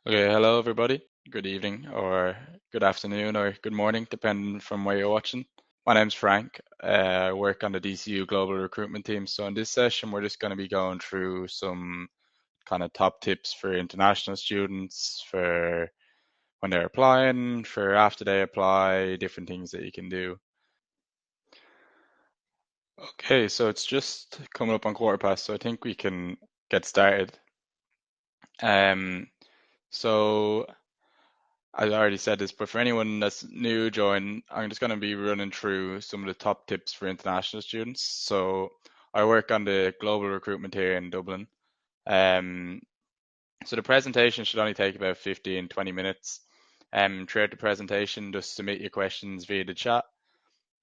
Okay, hello everybody. Good evening or good afternoon or good morning, depending from where you're watching. My name's Frank. I work on the DCU Global Recruitment team. So in this session, we're just going to be going through some kind of top tips for international students for when they're applying, for after they apply, different things that you can do. Okay, so it's just coming up on 1:15, so I think we can get started. Um, so I already said this, but for anyone that's new join, I'm just going to be running through some of the top tips for international students. So I work on the global recruitment here in Dublin. Um, so the presentation should only take about 15, 20 minutes. Throughout the presentation, just submit your questions via the chat.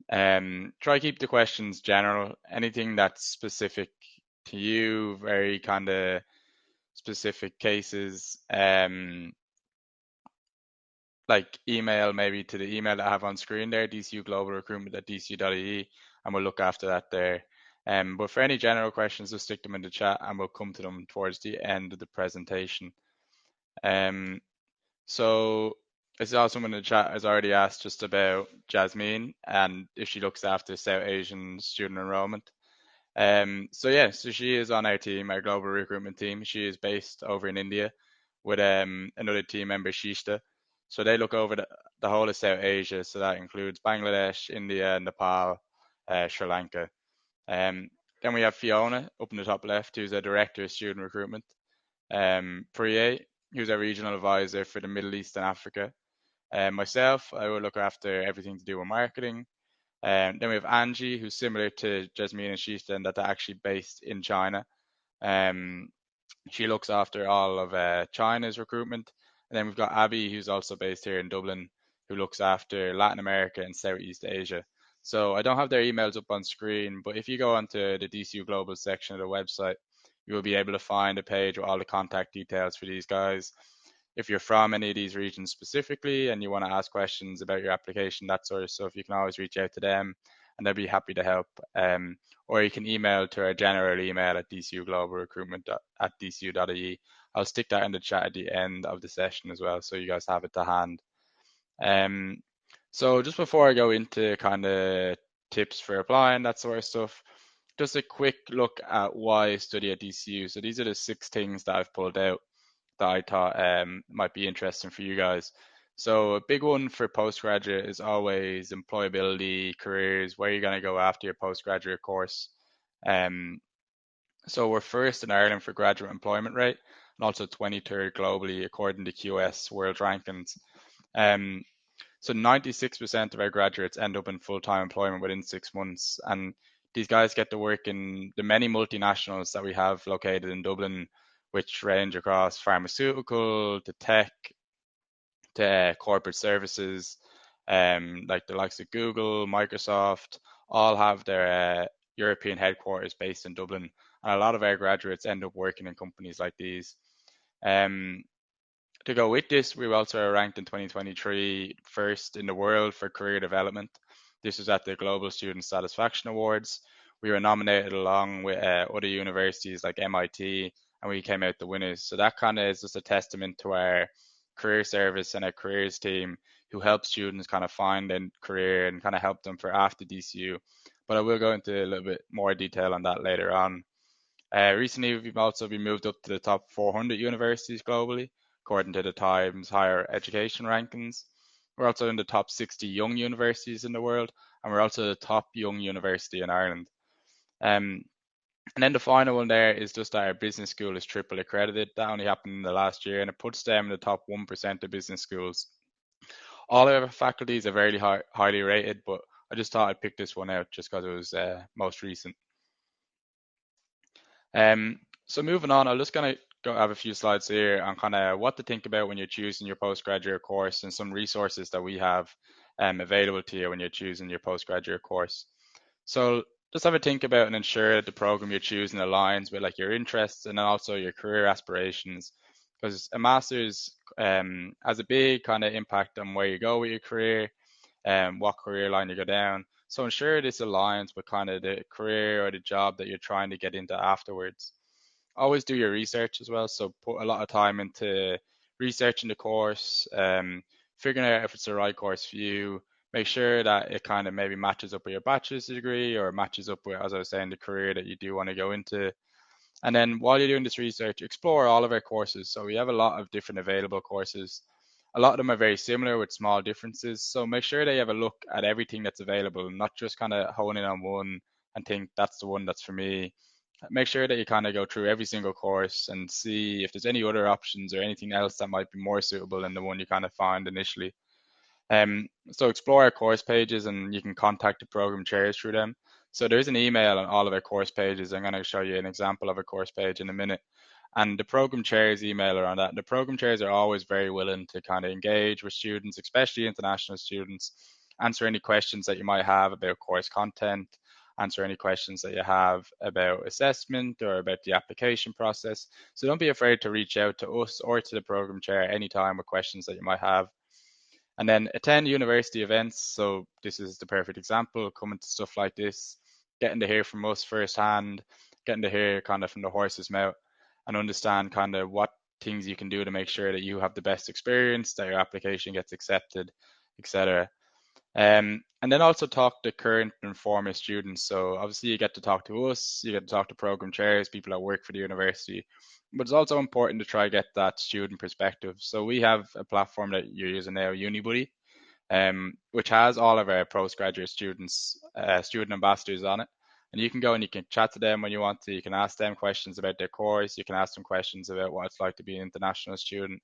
Try keep the questions general, anything that's specific to you, very kind of specific cases. Like email maybe to the email that I have on screen there, dcu@dcu.ie, and we'll look after that there. But for any general questions, just stick them in the chat and we'll come to them towards the end of the presentation. So I saw someone in the chat has already asked just about Jasmine and if she looks after South Asian student enrollment. So she is on our team, our global recruitment team. She is based over in India with another team member, Shishta. So they look over the whole of South Asia. So that includes Bangladesh, India, Nepal, Sri Lanka. Then we have Fiona up in the top left, who's a director of student recruitment. Priye, who's a regional advisor for the Middle East and Africa. Myself, I will look after everything to do with marketing. Then we have Angie, who's similar to Jasmine and Shista, and that they're actually based in China. Um, she looks after all of China's recruitment. And then we've got Abby, who's also based here in Dublin, who looks after Latin America and Southeast Asia. So I don't have their emails up on screen, but if you go onto the DCU Global section of the website, you will be able to find a page with all the contact details for these guys. If you're from any of these regions specifically and you want to ask questions about your application, that sort of stuff, you can always reach out to them and they'll be happy to help. Or you can email to our general email at dcu@dcu.ie. I'll stick that in the chat at the end of the session as well, so you guys have it to hand. Um, so just before I go into kind of tips for applying, that sort of stuff, just a quick look at why I study at DCU. So these are the 6 things that I've pulled out that I thought might be interesting for you guys. So a big one for postgraduate is always employability, careers, where you're going to go after your postgraduate course. Um, so we're first in Ireland for graduate employment rate and also 23rd globally according to QS World Rankings. Um, so 96% of our graduates end up in full-time employment within 6 months, and these guys get to work in the many multinationals that we have located in Dublin, which range across pharmaceutical to tech to corporate services, like the likes of Google, Microsoft, all have their European headquarters based in Dublin, and a lot of our graduates end up working in companies like these. Um, to go with this, we were also ranked in 2023 first in the world for career development. This was at the Global Student Satisfaction Awards. We were nominated along with other universities like MIT, and we came out the winners. So that kind of is just a testament to our career service and our careers team who help students kind of find a career and kind of help them for after DCU. But I will go into a little bit more detail on that later on. Recently, we've also been moved up to the top 400 universities globally, according to the Times Higher Education rankings. We're also in the top 60 young universities in the world, and we're also the top young university in Ireland. Um, and then the final one there is just that our business school is triple accredited. That only happened in the last year, and it puts them in the top 1% of business schools. All of our faculties are very highly rated, but I just thought I'd pick this one out just because it was most recent. So moving on, I'm just going to go have a few slides here on kind of what to think about when you're choosing your postgraduate course and some resources that we have available to you when you're choosing your postgraduate course. So just have a think about and ensure that the program you're choosing aligns with like your interests and also your career aspirations, because a master's has a big kind of impact on where you go with your career and what career line you go down. So ensure this aligns with kind of the career or the job that you're trying to get into afterwards. Always do your research as well. So put a lot of time into researching the course, figuring out if it's the right course for you. Make sure that it kind of maybe matches up with your bachelor's degree or matches up with, as I was saying, the career that you do want to go into. And then while you're doing this research, explore all of our courses. So we have a lot of different available courses. A lot of them are very similar with small differences. So make sure that you have a look at everything that's available, not just kind of hone in on one and think that's the one that's for me. Make sure that you kind of go through every single course and see if there's any other options or anything else that might be more suitable than the one you kind of found initially. So explore our course pages and you can contact the program chairs through them. So there's an email on all of our course pages. I'm going to show you an example of a course page in a minute. And the program chairs email are on that. The program chairs are always very willing to kind of engage with students, especially international students, answer any questions that you might have about course content, answer any questions that you have about assessment or about the application process. So don't be afraid to reach out to us or to the program chair anytime with questions that you might have. And then attend university events. So this is the perfect example, coming to stuff like this, getting to hear from us firsthand, getting to hear kind of from the horse's mouth and understand kind of what things you can do to make sure that you have the best experience, that your application gets accepted, etc. And then also talk to current and former students. So obviously you get to talk to us, you get to talk to program chairs, people that work for the university, but it's also important to try to get that student perspective. So we have a platform that you're using now, UniBuddy, which has all of our postgraduate students, student ambassadors on it. And you can go and you can chat to them when you want to. You can ask them questions about their course. You can ask them questions about what it's like to be an international student.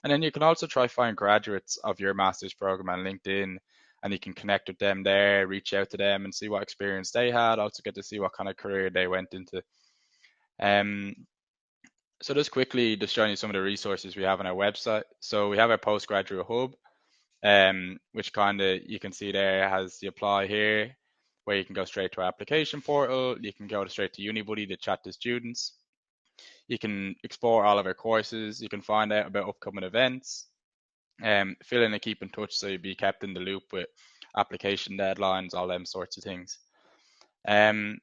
And then you can also try find graduates of your master's program on LinkedIn, and you can connect with them there, reach out to them and see what experience they had. Also get to see what kind of career they went into. Um, so just quickly, just showing you some of the resources we have on our website. So we have our postgraduate hub, which kind of you can see there has the apply here, where you can go straight to our application portal. You can go straight to UniBuddy to chat to students. You can explore all of our courses. You can find out about upcoming events. Fill in and keep in touch so you'll be kept in the loop with application deadlines, all them sorts of things. This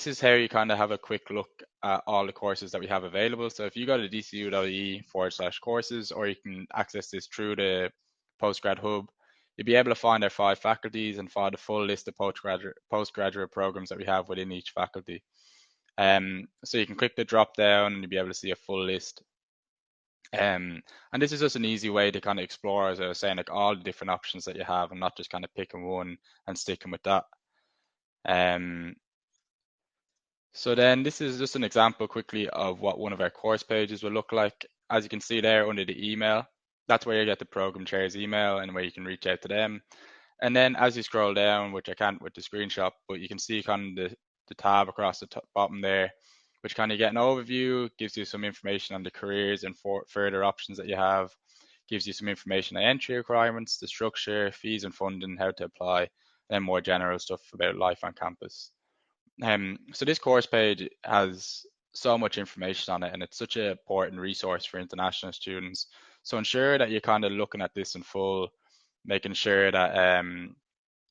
is how you kind of have a quick look at all the courses that we have available. So if you go to dcu.ie/courses, or you can access this through the Postgrad Hub, you'll be able to find our 5 faculties and find a full list of postgraduate programs that we have within each faculty. So you can click the drop down and you'll be able to see a full list. And this is just an easy way to kind of explore, as I was saying, like all the different options that you have and not just kind of picking one and sticking with that. So then this is just an example quickly of what one of our course pages will look like. As you can see there under the email, that's where you get the program chair's email and where you can reach out to them. And then as you scroll down, which I can't with the screenshot, but you can see kind of the tab across the bottom there, which kind of get an overview, gives you some information on the careers and further options that you have, gives you some information on entry requirements, the structure, fees and funding, how to apply, and then more general stuff about life on campus. So this course page has so much information on it, and it's such an important resource for international students. So ensure that you're kind of looking at this in full, making sure that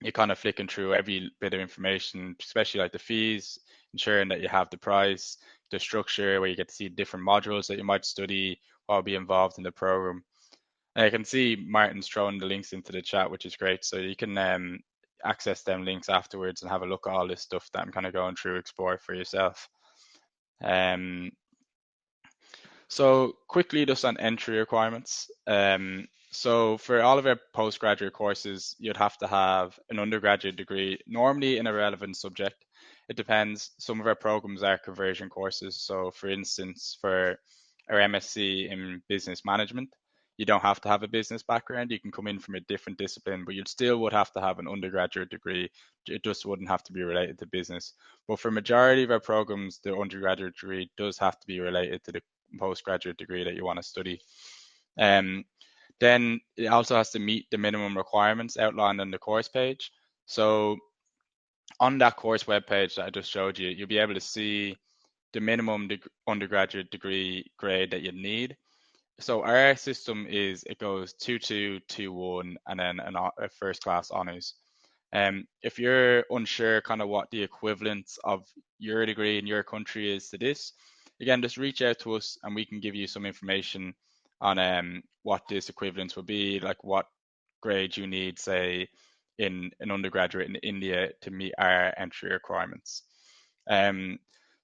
you're kind of flicking through every bit of information, especially like the fees, ensuring that you have the price, the structure, where you get to see different modules that you might study or be involved in the program. And I can see Martin's throwing the links into the chat, which is great. So you can access them links afterwards and have a look at all this stuff that I'm kind of going through, explore for yourself. So quickly just on entry requirements. So for all of our postgraduate courses, you'd have to have an undergraduate degree, normally in a relevant subject. It depends. Some of our programs are conversion courses. So for instance, for our MSc in business management, you don't have to have a business background. You can come in from a different discipline, but you still would have to have an undergraduate degree. It just wouldn't have to be related to business. But for majority of our programs, the undergraduate degree does have to be related to the postgraduate degree that you want to study. Then it also has to meet the minimum requirements outlined on the course page. So on that course webpage that I just showed you, you'll be able to see the minimum undergraduate degree grade that you need. So our system is it goes 2-2, 2-1, and then a first class honours. If you're unsure kind of what the equivalent of your degree in your country is to this, again, just reach out to us and we can give you some information on what this equivalence will be, like what grade you need, say, in an undergraduate in India to meet our entry requirements.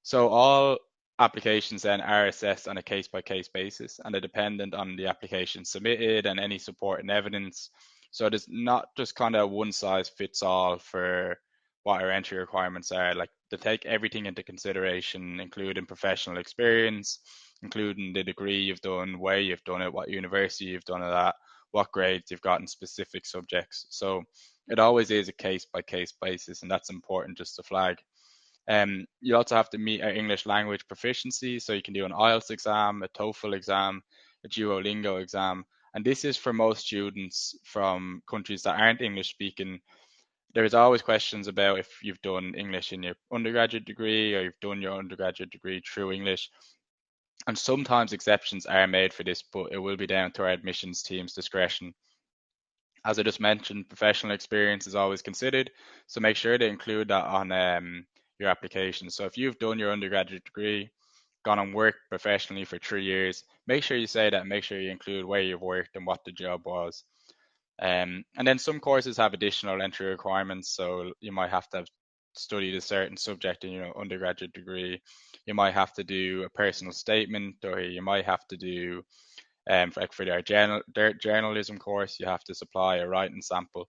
So all applications then are assessed on a case-by-case basis, and they're dependent on the application submitted and any support and evidence. So it is not just kind of one size fits all for what our entry requirements are. Like, they take everything into consideration, including professional experience, including the degree you've done, where you've done it, what university you've done it at, what grades you've got in specific subjects. So it always is a case-by-case basis, and that's important just to flag. You also have to meet our English language proficiency, so you can do an IELTS exam, a TOEFL exam, a Duolingo exam, and this is for most students from countries that aren't English speaking. There's always questions about if you've done English in your undergraduate degree or you've done your undergraduate degree through English, and sometimes exceptions are made for this, but it will be down to our admissions team's discretion. As I just mentioned, professional experience is always considered, so make sure to include that on your application. So if you've done your undergraduate degree, gone and worked professionally for 3 years, make sure you say that, make sure you include where you've worked and what the job was. And then some courses have additional entry requirements, so you might have to have studied a certain subject in your undergraduate degree. You might have to do a personal statement, or you might have to do for their journalism course, you have to supply a writing sample.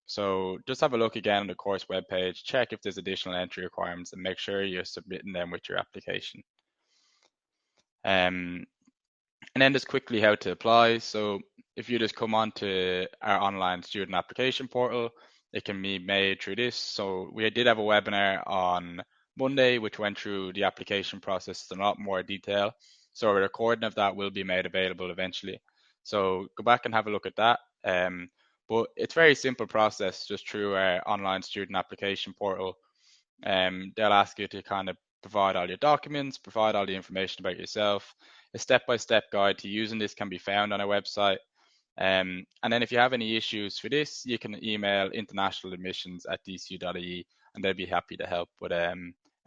So just have a look again on the course webpage, check if there's additional entry requirements, and make sure you're submitting them with your application. And then just quickly how to apply. So if you just come on to our online student application portal, it can be made through this. So we did have a webinar on Monday, which went through the application process in a lot more detail. So a recording of that will be made available eventually. So go back and have a look at that. But it's a very simple process just through our online student application portal. They'll ask you to kind of provide all your documents, provide all the information about yourself. A step-by-step guide to using this can be found on our website. And then if you have any issues for this, you can email international admissions at dcu.ie, and they'll be happy to help with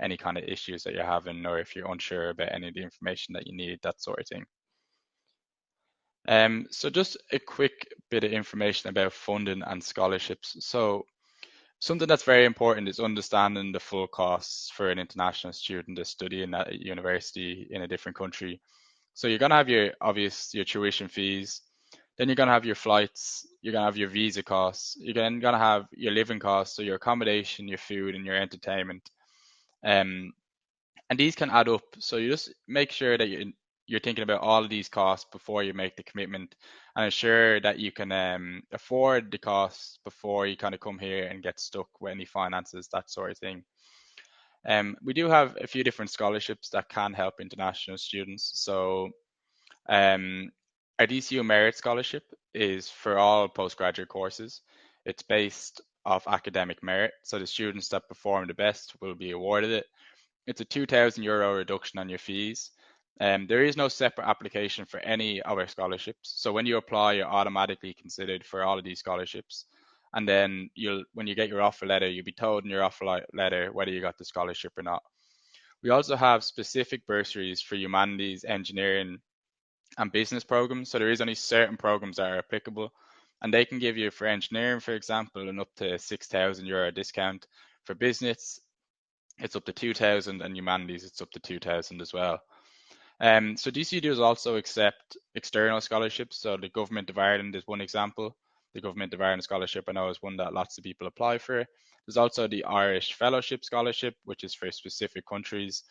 any kind of issues that you're having, or if you're unsure about any of the information that you need, that sort of thing. So just a quick bit of information about funding and scholarships. So something that's very important is understanding the full costs for an international student to study in that university in a different country. So you're going to have your tuition fees, then you're going to have your flights, you're going to have your visa costs, you're then going to have your living costs, so your accommodation, your food, and your entertainment. And these can add up. So you just make sure that you're thinking about all of these costs before you make the commitment, and ensure that you can afford the costs before you kind of come here and get stuck with any finances, that sort of thing. We do have a few different scholarships that can help international students. So our DCU Merit Scholarship is for all postgraduate courses. It's based off academic merit, so the students that perform the best will be awarded it. It's a €2,000 reduction on your fees. There is no separate application for any other scholarships. So when you apply, you're automatically considered for all of these scholarships. And then when you get your offer letter, you'll be told in your offer letter whether you got the scholarship or not. We also have specific bursaries for humanities, engineering, and business programs. So there is only certain programs that are applicable. And they can give you, for engineering, for example, an up to €6,000 discount. For business, it's up to 2,000, and humanities, it's up to 2,000 as well. So DCU does also accept external scholarships. So the Government of Ireland is one example. The Government of Ireland Scholarship, I know, is one that lots of people apply for. There's also the Irish Fellowship Scholarship, which is for specific countries.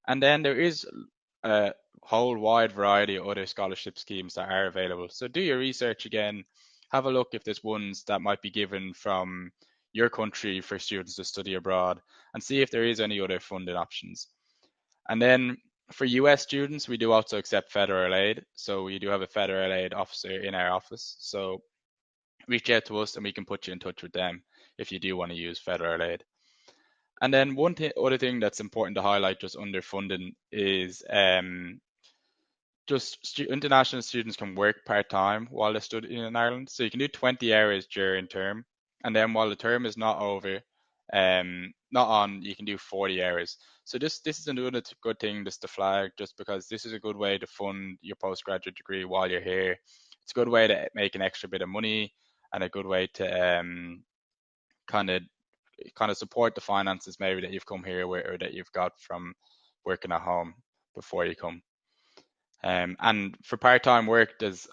And then there is a whole wide variety of other scholarship schemes that are available. So do your research again. Have a look if there's ones that might be given from your country for students to study abroad, and see if there is any other funding options. And then for US students, we do also accept federal aid. So we do have a federal aid officer in our office. So reach out to us and we can put you in touch with them if you do want to use federal aid. And then one other thing that's important to highlight just under funding is international students can work part-time while they're studying in Ireland. So you can do 20 hours during term. And then while the term is not over, not on you can do 40 hours. So this is another good thing just to flag, just because this is a good way to fund your postgraduate degree while you're here. It's a good way to make an extra bit of money and a good way to kind of support the finances maybe that you've come here with or that you've got from working at home before you come. And for part-time work, there's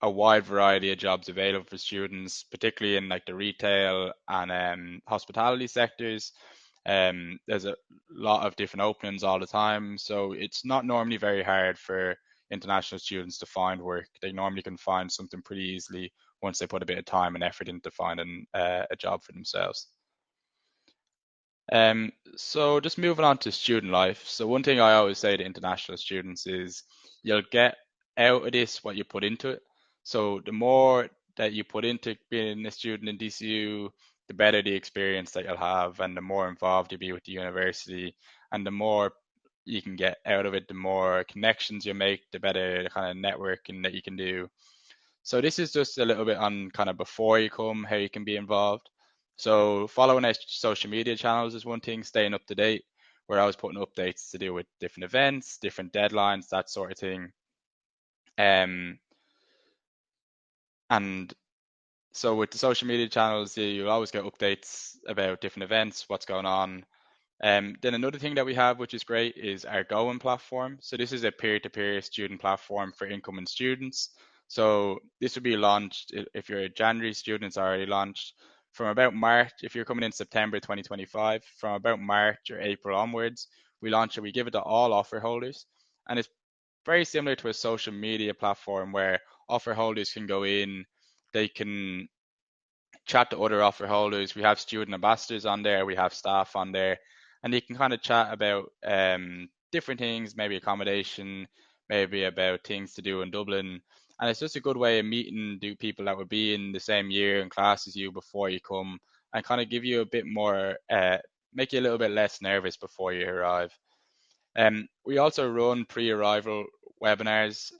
a wide variety of jobs available for students, particularly in like the retail and hospitality sectors. There's a lot of different openings all the time, so it's not normally very hard for international students to find work. They normally can find something pretty easily once they put a bit of time and effort into finding a job for themselves. So just moving on to student life. So one thing I always say to international students is you'll get out of this what you put into it. So the more that you put into being a student in DCU, the better the experience that you'll have and the more involved you'll be with the university and the more you can get out of it, the more connections you make, the better the kind of networking that you can do. So this is just a little bit on kind of before you come, how you can be involved. So following our social media channels is one thing, staying up to date. We're always putting updates to do with different events, different deadlines, that sort of thing. And so with the social media channels, you'll always get updates about different events, what's going on. Then another thing that we have, which is great, is our Going platform. So this is a peer-to-peer student platform for incoming students. So this will be launched if you're a January student, it's already launched from about March. If you're coming in September 2025, from about March or April onwards, we launch it. We give it to all offer holders, and it's very similar to a social media platform where offer holders can go in, they can chat to other offer holders. We have student ambassadors on there, we have staff on there, and you can kind of chat about different things, maybe accommodation, maybe about things to do in Dublin. And it's just a good way of meeting new people that would be in the same year and class as you before you come, and kind of give you a bit more, make you a little bit less nervous before you arrive. We also run pre-arrival webinars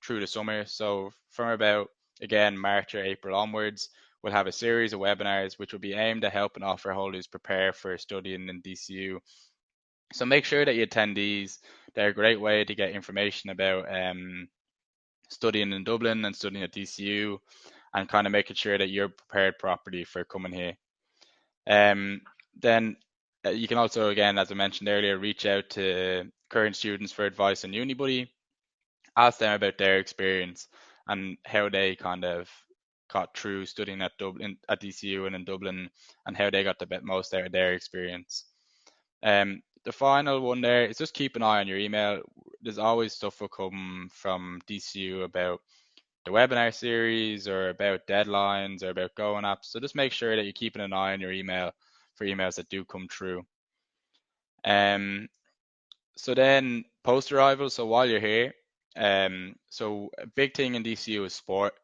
through the summer. So from about, again, March or April onwards, we'll have a series of webinars which will be aimed at helping offer holders prepare for studying in DCU. So make sure that you attend these. They're a great way to get information about studying in Dublin and studying at DCU and kind of making sure that you're prepared properly for coming here. Then you can also, again, as I mentioned earlier, reach out to current students for advice on UniBuddy, ask them about their experience and how they kind of got through studying at Dublin, at DCU and in Dublin, and how they got the most out of their experience. The final one there is just keep an eye on your email. There's always stuff will come from DCU about the webinar series or about deadlines or about Going apps. So just make sure that you're keeping an eye on your email for emails that do come through. So then post arrival, so while you're here, so a big thing in DCU is sport.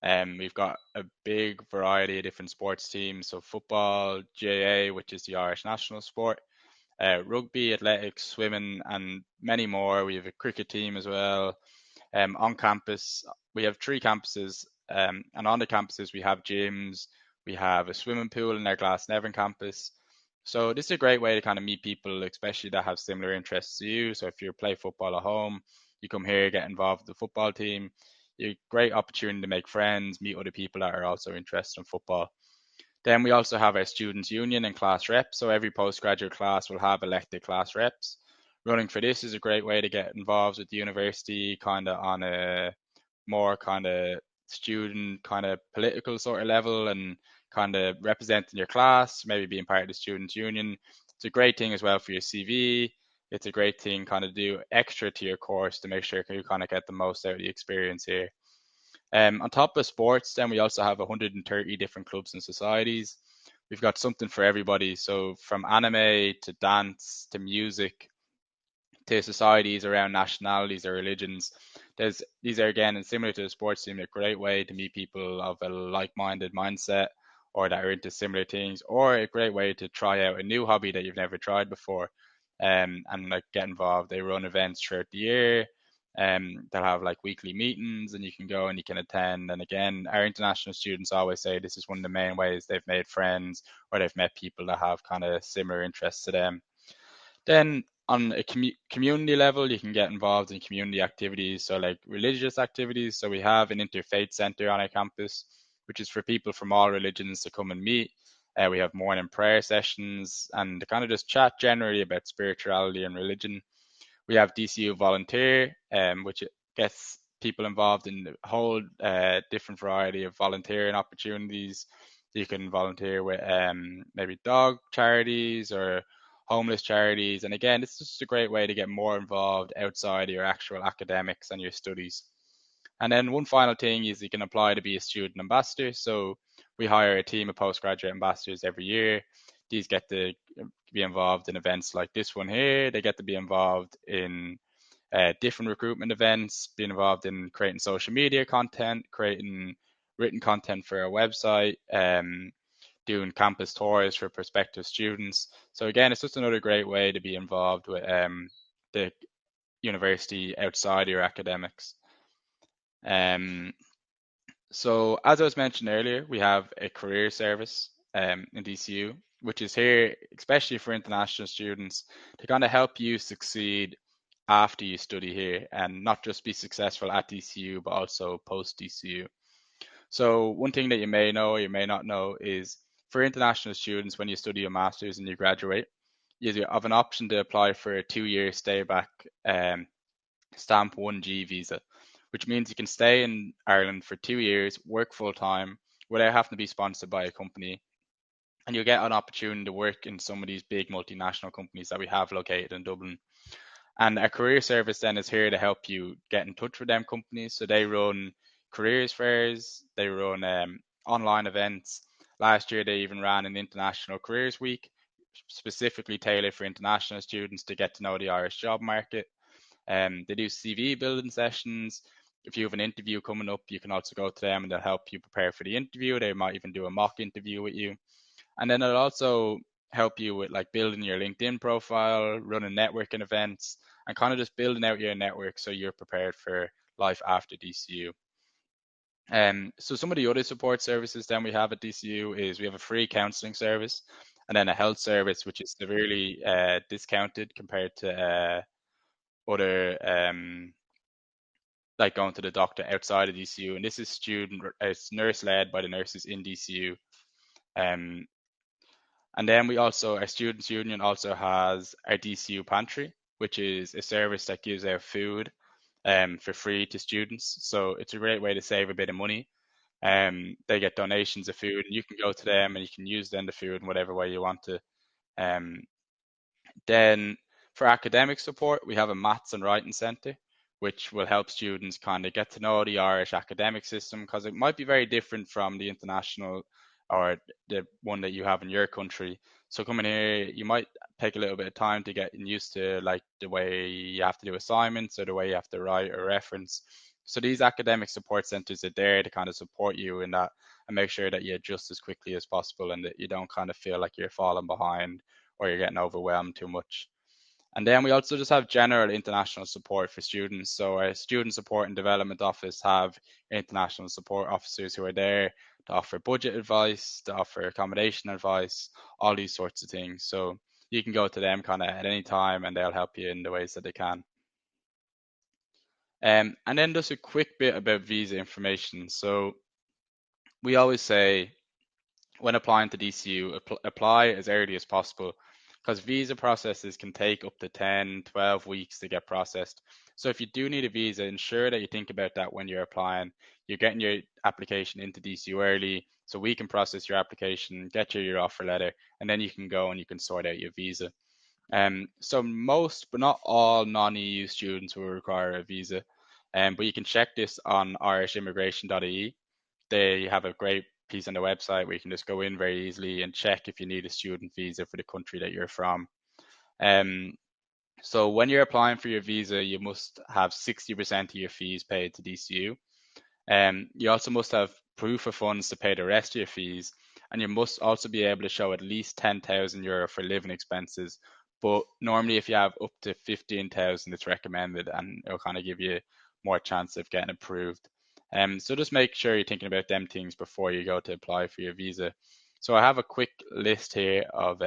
We've got a big variety of different sports teams, so football, GAA, which is the Irish national sport, rugby, athletics, swimming, and many more. We have a cricket team as well. On campus, we have 3 campuses, and on the campuses we have gyms, we have a swimming pool in our Glasnevin campus. So this is a great way to kind of meet people, especially that have similar interests to you. So if you play football at home, you come here, get involved with the football team. You're a great opportunity to make friends, meet other people that are also interested in football. Then we also have our students union and class reps. So every postgraduate class will have elected class reps. Running for this is a great way to get involved with the university kind of on a more kind of student kind of political sort of level and kind of representing your class, maybe being part of the students union. It's a great thing as well for your CV. It's a great thing kind of do extra to your course to make sure you kind of get the most out of the experience here. On top of sports, then we also have 130 different clubs and societies. We've got something for everybody. So from anime to dance to music to societies around nationalities or religions. These are again, and similar to the sports team, a great way to meet people of a like-minded mindset or that are into similar things, or a great way to try out a new hobby that you've never tried before, and like get involved. They run events throughout the year. They'll have like weekly meetings and you can go and you can attend. And again, our international students always say this is one of the main ways they've made friends or they've met people that have kind of similar interests to them. Then on a community level, you can get involved in community activities, so like religious activities. So we have an interfaith center on our campus, which is for people from all religions to come and meet. We have morning prayer sessions and to kind of just chat generally about spirituality and religion. We have DCU Volunteer, which gets people involved in a whole different variety of volunteering opportunities. You can volunteer with maybe dog charities or homeless charities. And again, it's just a great way to get more involved outside of your actual academics and your studies. And then one final thing is you can apply to be a student ambassador. So we hire a team of postgraduate ambassadors every year. These get to be involved in events like this one here. They get to be involved in different recruitment events, being involved in creating social media content, creating written content for our website, doing campus tours for prospective students. So again, it's just another great way to be involved with the university outside of your academics. So as I was mentioned earlier, we have a career service in DCU, which is here especially for international students to kind of help you succeed after you study here and not just be successful at DCU, but also post DCU. So one thing that you may know or you may not know is for international students, when you study a master's and you graduate, you have an option to apply for a 2-year stay back stamp 1G visa, which means you can stay in Ireland for 2 years, work full time without having to be sponsored by a company. And you'll get an opportunity to work in some of these big multinational companies that we have located in Dublin. And a career service then is here to help you get in touch with them companies. So they run careers fairs, they run online events. Last year, they even ran an International Careers Week, specifically tailored for international students to get to know the Irish job market. They do CV building sessions. If you have an interview coming up, you can also go to them and they'll help you prepare for the interview. They might even do a mock interview with you. And then it'll also help you with like building your LinkedIn profile, running networking events, and kind of just building out your network so you're prepared for life after DCU. So some of the other support services then we have at DCU is we have a free counselling service and then a health service which is severely discounted compared to other like going to the doctor outside of DCU, and this is it's nurse led by the nurses in DCU. Um, and then we also, our students union also has our DCU pantry, which is a service that gives out food for free to students. So it's a great way to save a bit of money. They get donations of food, and you can go to them and you can use then the food in whatever way you want to. Um, Then for academic support, we have a maths and writing centre, which will help students kind of get to know the Irish academic system because it might be very different from the international or the one that you have in your country. So coming here, you might take a little bit of time to get used to like the way you have to do assignments or the way you have to write a reference. So these academic support centres are there to kind of support you in that and make sure that you adjust as quickly as possible and that you don't kind of feel like you're falling behind or you're getting overwhelmed too much. And then we also just have general international support for students. So our student support and development office have international support officers who are there to offer budget advice, to offer accommodation advice, all these sorts of things. So you can go to them kind of at any time and they'll help you in the ways that they can. And then just a quick bit about visa information. So we always say when applying to DCU, apply as early as possible because visa processes can take up to 10, 12 weeks to get processed. So if you do need a visa, ensure that you think about that when you're applying. You're getting your application into DCU early so we can process your application, get you your offer letter, and then you can go and you can sort out your visa. So most, but not all non-EU students will require a visa. But you can check this on irishimmigration.ie. They have a great piece on the website where you can just go in very easily and check if you need a student visa for the country that you're from. So when you're applying for your visa, you must have 60% of your fees paid to DCU. You also must have proof of funds to pay the rest of your fees, and you must also be able to show at least €10,000 for living expenses But normally if you have up to 15,000, it's recommended, and it'll kind of give you more chance of getting approved. So just make sure you're thinking about them things before you go to apply for your visa. So I have a quick list here of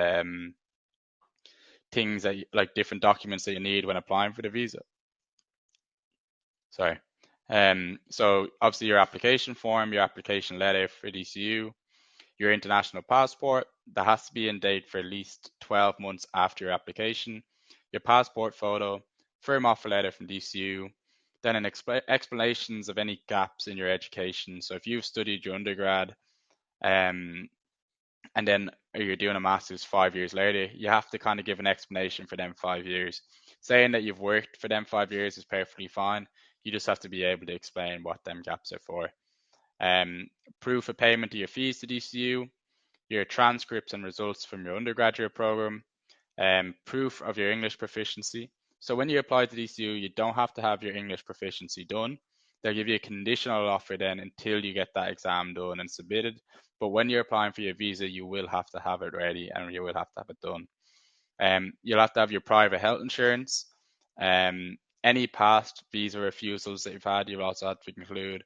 things that like different documents that you need when applying for the visa. Sorry. So obviously your application form, your application letter for DCU, your international passport that has to be in date for at least 12 months after your application, your passport photo, firm offer letter from DCU, then an explanations of any gaps in your education. So if you've studied your undergrad, um, and then you're doing a master's 5 years later, you have to kind of give an explanation for them 5 years. Saying that you've worked for them 5 years is perfectly fine. You just have to be able to explain what them gaps are for. Um, Proof of payment of your fees to DCU, your transcripts and results from your undergraduate program, proof of your English proficiency. So when you apply to DCU, you don't have to have your English proficiency done. They'll give you a conditional offer then until you get that exam done and submitted. But when you're applying for your visa, you will have to have it ready and you will have to have it done. You'll have to have your private health insurance. Any past visa refusals that you've had, you'll also have to include.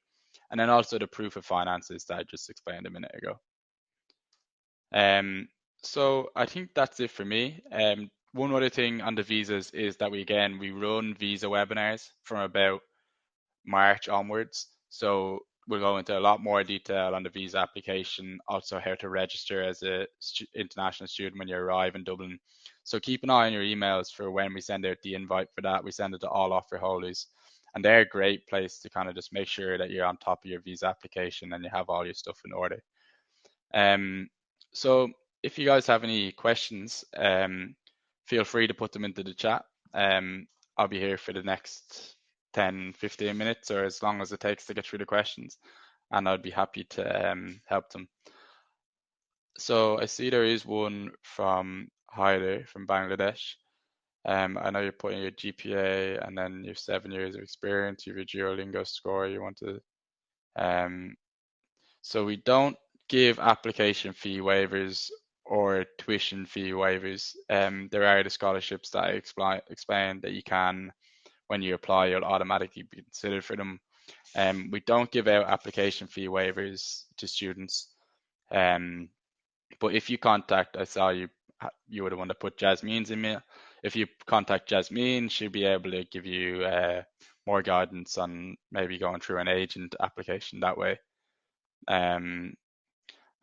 And then also the proof of finances that I just explained a minute ago. So I think that's it for me. One other thing on the visas is that we run visa webinars from about March onwards. So we'll go into a lot more detail on the visa application, also how to register as a international student when you arrive in Dublin. So keep an eye on your emails for when we send out the invite for that. We send it to all offer holders, and they're a great place to kind of just make sure that you're on top of your visa application and you have all your stuff in order. So if you guys have any questions, feel free to put them into the chat. I'll be here for the next 10, 15 minutes or as long as it takes to get through the questions, and I'd be happy to help them. So I see there is one from Haider from Bangladesh. I know you're putting your GPA and then your 7 years of experience, you have your Duolingo score you want to. So we don't give application fee waivers or tuition fee waivers. There are the scholarships that I explained that you can, when you apply, you'll automatically be considered for them. We don't give out application fee waivers to students. But if you contact, I saw you were the one that put Jasmine's email. If you contact Jasmine, she'll be able to give you more guidance on maybe going through an agent application that way.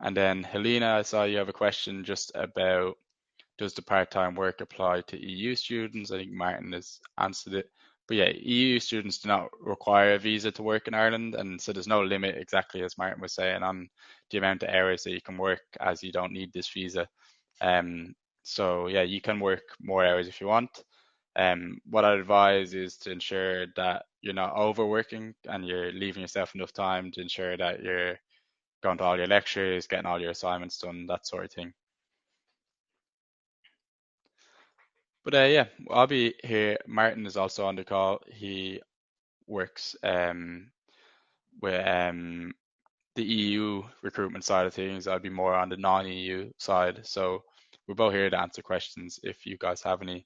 And then Helena, I saw you have a question just about, does the part-time work apply to EU students? I think Martin has answered it. But yeah, EU students do not require a visa to work in Ireland, and so there's no limit, exactly as Martin was saying, on the amount of hours that you can work, as you don't need this visa. So yeah, you can work more hours if you want. What I advise is to ensure that you're not overworking and you're leaving yourself enough time to ensure that you're going to all your lectures, getting all your assignments done, that sort of thing. But yeah, I'll be here. Martin is also on the call. He works with the EU recruitment side of things. I'll be more on the non-EU side. So we're both here to answer questions if you guys have any.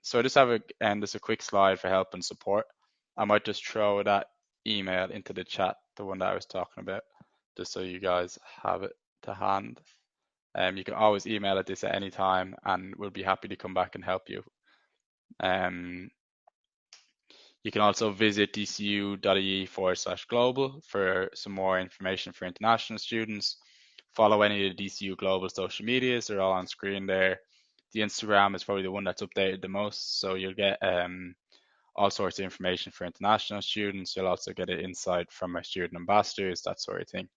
So I just have just a quick slide for help and support. I might just throw that email into the chat, the one that I was talking about, just so you guys have it to hand. You can always email at this at any time, and we'll be happy to come back and help you. You can also visit dcu.ie/global for some more information for international students. Follow any of the DCU Global social medias, they're all on screen there. The Instagram is probably the one that's updated the most, so you'll get all sorts of information for international students. You'll also get an insight from our student ambassadors, that sort of thing.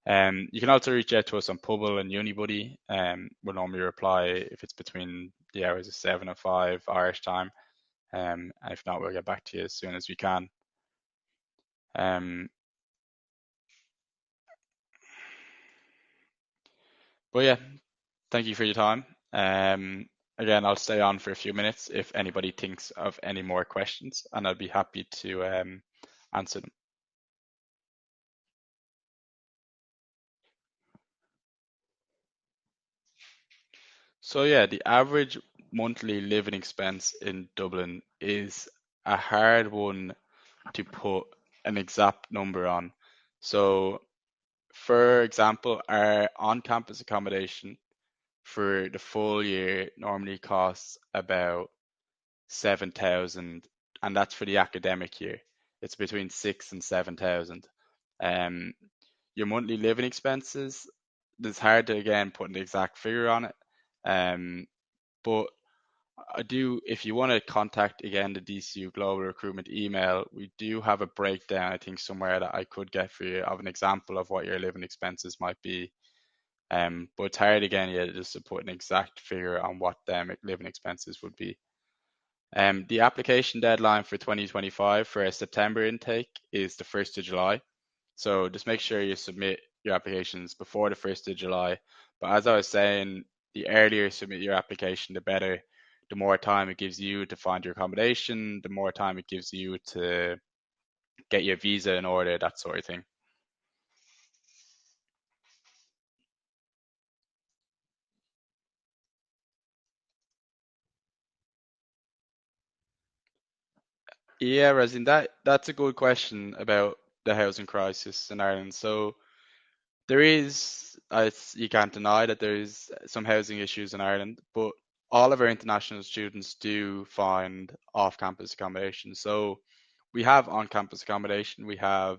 You can also reach out to us on Pubble and Unibuddy. We'll normally reply if it's between the hours of 7 and 5 Irish time. And if not, we'll get back to you as soon as we can. But yeah, thank you for your time. Again, I'll stay on for a few minutes if anybody thinks of any more questions, and I'll be happy to answer them. So yeah, the average monthly living expense in Dublin is a hard one to put an exact number on. So for example, our on-campus accommodation for the full year normally costs about 7,000, and that's for the academic year. It's between 6 and 7,000. Um, your monthly living expenses, it's hard to again put an exact figure on it. But I do, if you want to contact again the DCU Global Recruitment email, we do have a breakdown, I think, somewhere that I could get for you of an example of what your living expenses might be. But it's hard again, yeah, just to put an exact figure on what them living expenses would be. The application deadline for 2025 for a September intake is the 1st of July. So just make sure you submit your applications before the 1st of July. But as I was saying, the earlier you submit your application, the better. The more time it gives you to find your accommodation, the more time it gives you to get your visa in order, that sort of thing. Yeah, Resin, that's a good question about the housing crisis in Ireland. So there is, you can't deny that there is some housing issues in Ireland, but all of our international students do find off-campus accommodation. So we have on-campus accommodation. We have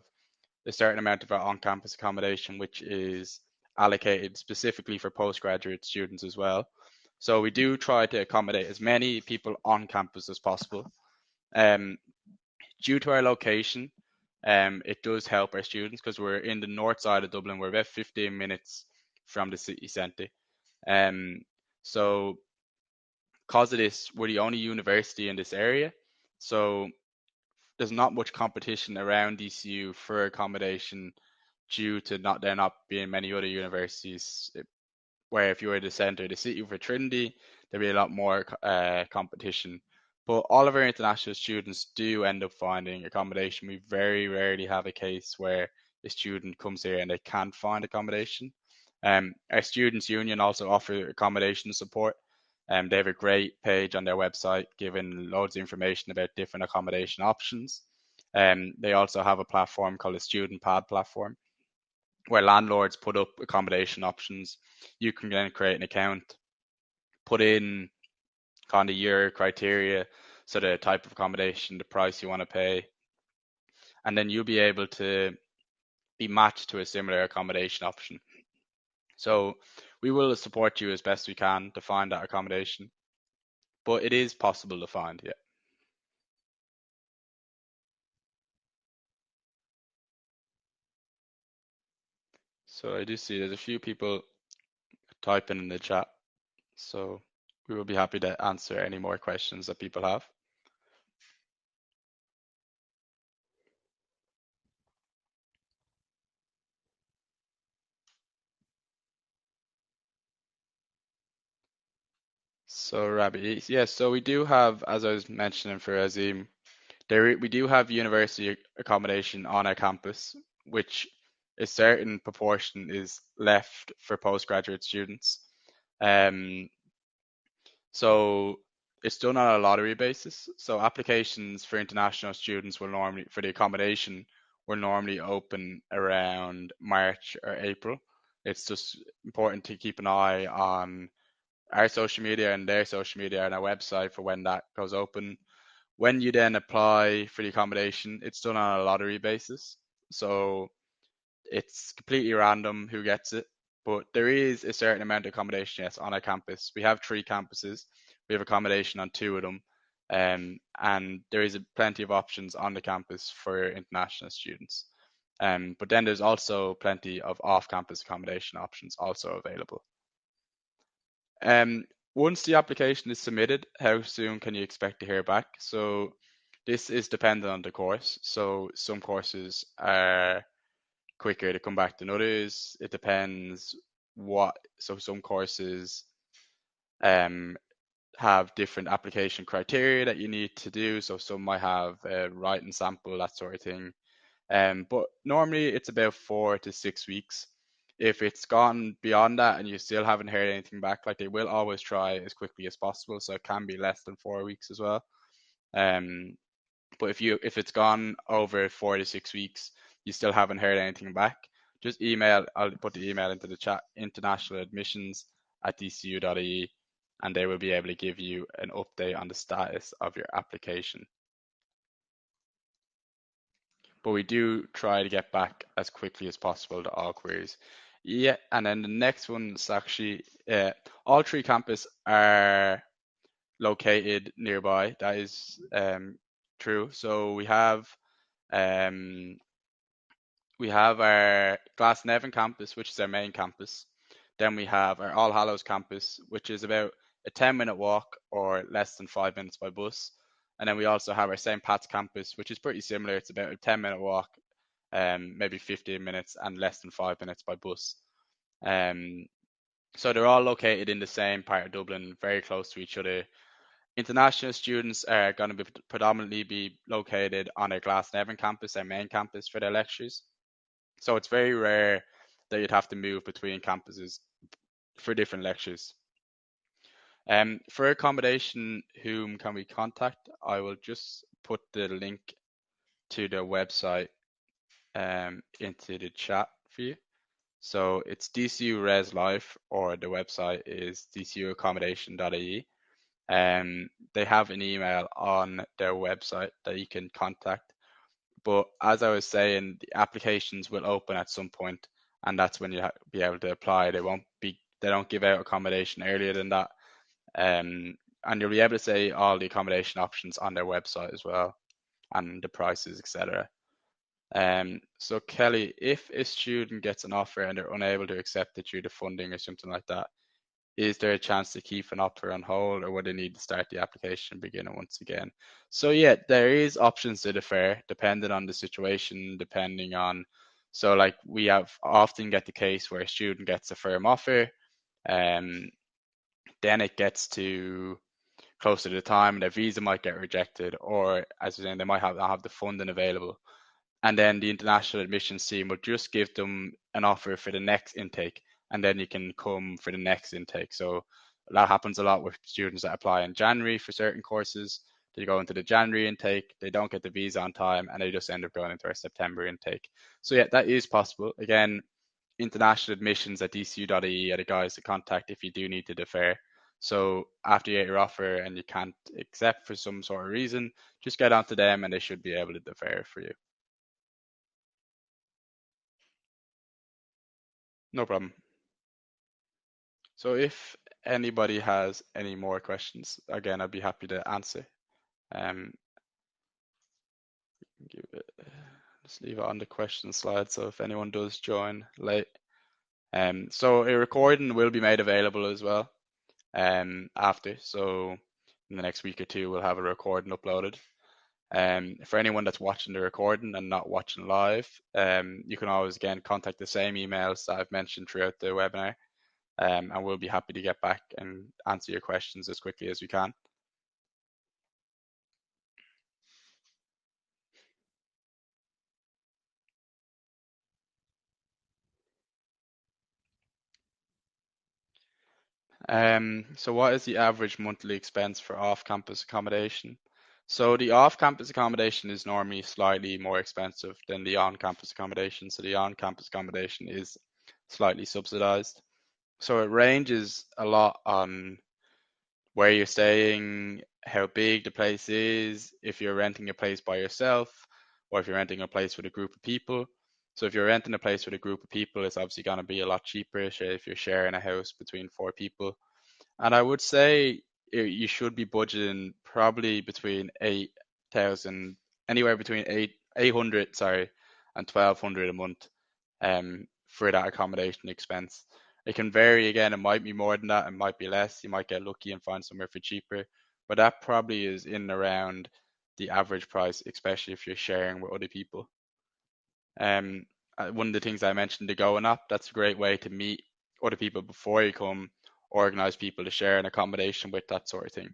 a certain amount of our on-campus accommodation, which is allocated specifically for postgraduate students as well. So we do try to accommodate as many people on campus as possible. Um, Due to our location, it does help our students because we're in the north side of Dublin. We're about 15 minutes from the city centre. Um, so because of this, we're the only university in this area. So there's not much competition around DCU for accommodation due to not there not being many other universities. Where if you were to center the city for Trinity, there'd be a lot more competition. But all of our international students do end up finding accommodation. We very rarely have a case where a student comes here and they can't find accommodation. Our students union also offer accommodation support. They have a great page on their website giving loads of information about different accommodation options. They also have a platform called the Student Pad platform, where landlords put up accommodation options. You can then create an account, put in kind of your criteria, so the type of accommodation, the price you want to pay, and then you'll be able to be matched to a similar accommodation option. So we will support you as best we can to find that accommodation, but it is possible to find, yeah. So I do see there's a few people typing in the chat, so we will be happy to answer any more questions that people have. So Rabbi, yes, so we do have, as I was mentioning for Azim, we do have university accommodation on our campus, which a certain proportion is left for postgraduate students. Um, so it's done on a lottery basis. So applications for international students will normally, for the accommodation, will normally open around March or April. It's just important to keep an eye on our social media and their social media and our website for when that goes open. When you then apply for the accommodation, it's done on a lottery basis. So it's completely random who gets it. But there is a certain amount of accommodation, yes, on our campus. We have 3 campuses. We have accommodation on 2 of them. And there is plenty of options on the campus for international students. But then there's also plenty of off-campus accommodation options also available. Once the application is submitted, how soon can you expect to hear back? So this is dependent on the course. So some courses are quicker to come back than others. It depends so some courses um, have different application criteria that you need to do. So some might have a writing sample, that sort of thing. But normally it's about 4 to 6 weeks. If it's gone beyond that and you still haven't heard anything back, like they will always try as quickly as possible, so it can be less than 4 weeks as well. But if it's gone over 4 to 6 weeks, you still haven't heard anything back, just email. I'll put the email into the chat, internationaladmissions@dcu.ie, and they will be able to give you an update on the status of your application. But we do try to get back as quickly as possible to all queries. Yeah, and then the next one is actually all three campuses are located nearby. That is true. So we have our Glasnevin campus, which is our main campus. Then we have our All Hallows campus, which is about a 10-minute walk or less than 5 minutes by bus. And then we also have our St. Pat's campus, which is pretty similar. It's about a 10-minute walk, maybe 15 minutes and less than 5 minutes by bus. So they're all located in the same part of Dublin, very close to each other. International students are going to be predominantly be located on our Glasnevin campus, our main campus, for their lectures. So it's very rare that you'd have to move between campuses for different lectures. For accommodation, whom can we contact? I will just put the link to the website into the chat for you. So it's DCU Res Life, or the website is dcuaccommodation.ie. They have an email on their website that you can contact. But as I was saying, the applications will open at some point, and that's when you'll be able to apply. They don't give out accommodation earlier than that. And you'll be able to see all the accommodation options on their website as well, and the prices, etc. So Kelly, if a student gets an offer and they're unable to accept it due to funding or something like that, is there a chance to keep an offer on hold, or would they need to start the application and begin it once again? So yeah, there is options to defer depending on the situation, depending on, so like we have often get the case where a student gets a firm offer, then it gets to closer to the time, their visa might get rejected, or as you're saying, they might not have the funding available. And then the international admissions team will just give them an offer for the next intake, and then you can come for the next intake. So that happens a lot with students that apply in January for certain courses. They go into the January intake, they don't get the visa on time, and they just end up going into our September intake. So yeah, that is possible. Again, international admissions at dcu.ie are the guys to contact if you do need to defer. So after you get your offer and you can't accept for some sort of reason, just get onto them and they should be able to defer for you. No problem. So if anybody has any more questions, again, I'd be happy to answer. Um, give it, just leave it on the question slide. So if anyone does join late, so a recording will be made available as well. After, so in the next week or two, we'll have a recording uploaded. For anyone that's watching the recording and not watching live, you can always again contact the same emails that I've mentioned throughout the webinar. And we'll be happy to get back and answer your questions as quickly as we can. So what is the average monthly expense for off-campus accommodation? So the off-campus accommodation is normally slightly more expensive than the on-campus accommodation. So the on-campus accommodation is slightly subsidized. So it ranges a lot on where you're staying, how big the place is, if you're renting a place by yourself, or if you're renting a place with a group of people. So if you're renting a place with a group of people, it's obviously going to be a lot cheaper if you're sharing a house between 4 people. And I would say you should be budgeting probably between 8,000, anywhere between 800, sorry, and 1,200 a month, for that accommodation expense. It can vary again. It might be more than that. It might be less. You might get lucky and find somewhere for cheaper, but that probably is in and around the average price, especially if you're sharing with other people. One of the things I mentioned, the going up, that's a great way to meet other people before you come, organize people to share an accommodation with, that sort of thing.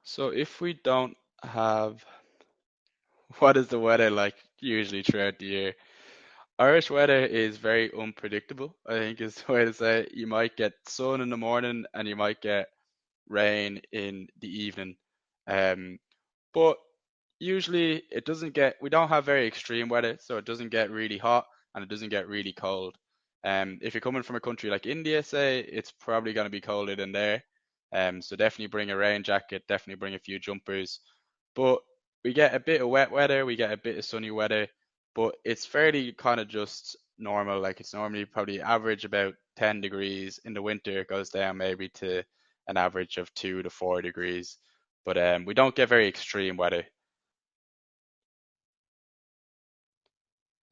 So if we don't have what is the weather like usually throughout the year? Irish weather is very unpredictable, I think is the way to say it. You might get sun in the morning and you might get rain in the evening. Um, but usually it doesn't get, we don't have very extreme weather, so it doesn't get really hot and it doesn't get really cold. If you're coming from a country like India, say, it's probably going to be colder than there. So definitely bring a rain jacket, definitely bring a few jumpers. But we get a bit of wet weather, we get a bit of sunny weather, but it's fairly kind of just normal. Like it's normally probably average about 10 degrees. In the winter, it goes down maybe to an average of 2 to 4 degrees. But we don't get very extreme weather.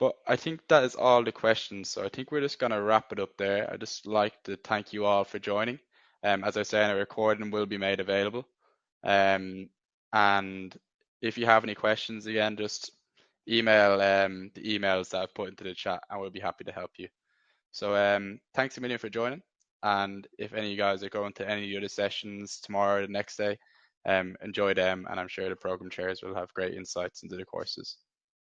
But I think that is all the questions. So I think we're just going to wrap it up there. I just like to thank you all for joining. As I said, a recording will be made available. Um, and if you have any questions, again, just email the emails that I've put into the chat and we'll be happy to help you. So thanks a million for joining. And if any of you guys are going to any of the other sessions tomorrow or the next day, enjoy them. And I'm sure the program chairs will have great insights into the courses.